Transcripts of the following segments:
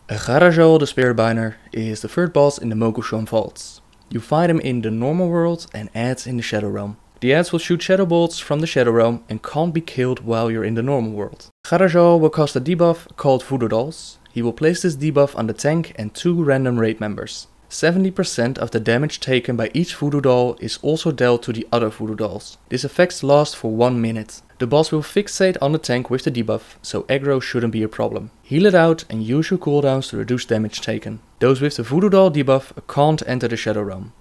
Gara'jal the Spiritbinder is the third boss in the Mogu'shan vaults. You fight him in the normal world and adds in the shadowrealm. The adds will shoot shadow bolts from the shadowrealm and can't be killed while you're in the normal world. Gara'jal will cast a debuff called Voodoo Dolls. He will place this debuff on the tank and 2 random raid members. 70% of the damage taken by each Voodoo Doll is also dealt to the other Voodoo Dolls. This effect lasts for 1 minute. The boss will fixate on the tank with the debuff, so aggro shouldn't be a problem. Heal it out and use your cooldowns to reduce damage taken. Those with the Voodoo Doll debuff can't enter the shadowrealm.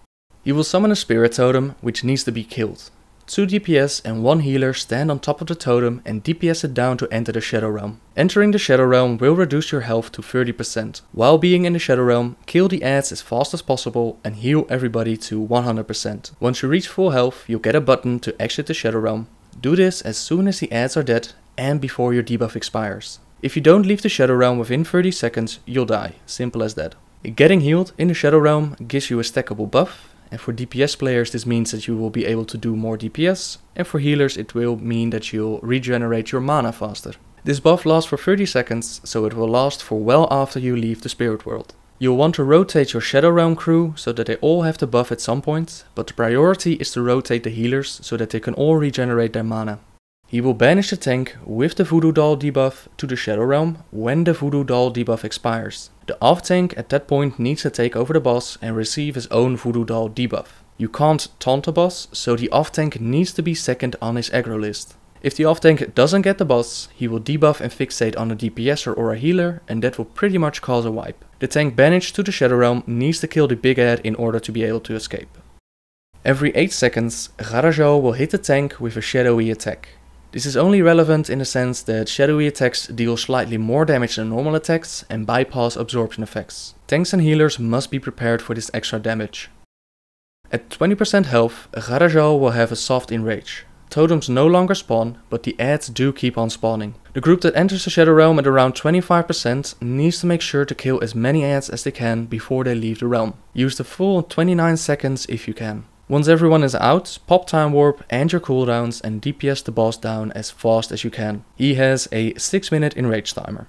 You will summon a spirit totem, which needs to be killed. 2 DPS and 1 healer stand on top of the totem and DPS it down to enter the shadowrealm. Entering the shadowrealm will reduce your health to 30%. While being in the shadowrealm, kill the adds as fast as possible and heal everybody to 100%. Once you reach full health, you'll get a button to exit the shadowrealm. Do this as soon as the adds are dead and before your debuff expires. If you don't leave the shadowrealm within 30 seconds, you'll die. Simple as that. Getting healed in the shadowrealm gives you a stackable buff. And for DPS players this means that you will be able to do more DPS, and for healers it will mean that you'll regenerate your mana faster. This buff lasts for 30 seconds, so it will last for well after you leave the spirit world. You'll want to rotate your shadowrealm crew so that they all have the buff at some point, but the priority is to rotate the healers so that they can all regenerate their mana. He will banish the tank with the Voodoo Doll debuff to the shadowrealm when the Voodoo Doll debuff expires. The off tank at that point needs to take over the boss and receive his own Voodoo Doll debuff. You can't taunt the boss, so the off tank needs to be second on his aggro list. If the off tank doesn't get the boss, he will debuff and fixate on a DPSer or a healer, and that will pretty much cause a wipe. The tank banished to the shadowrealm needs to kill the big ad in order to be able to escape. Every 8 seconds, Gara'jal will hit the tank with a shadowy attack. This is only relevant in the sense that shadowy attacks deal slightly more damage than normal attacks and bypass absorption effects. Tanks and healers must be prepared for this extra damage. At 20% health, Gara'jal will have a soft Enrage. Totems no longer spawn, but the adds do keep on spawning. The group that enters the shadowrealm at around 25% needs to make sure to kill as many adds as they can before they leave the realm. Use the full 29 seconds if you can. Once everyone is out, pop time warp and your cooldowns and DPS the boss down as fast as you can. He has a 6-minute enrage timer.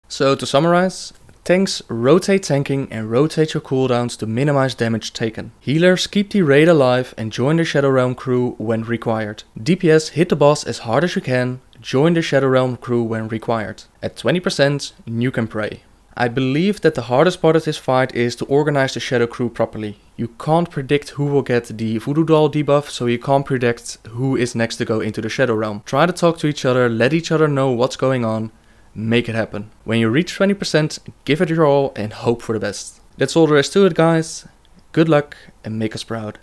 So to summarize, tanks rotate tanking and rotate your cooldowns to minimize damage taken. Healers keep the raid alive and join the shadowrealm crew when required. DPS hit the boss as hard as you can, join the shadowrealm crew when required. At 20%, nuke and pray. I believe that the hardest part of this fight is to organize the shadow crew properly. You can't predict who will get the Voodoo Doll debuff, so you can't predict who is next to go into the shadow realm. Try to talk to each other, let each other know what's going on, make it happen. When you reach 20%, give it your all and hope for the best. That's all there is to it, guys. Good luck and make us proud.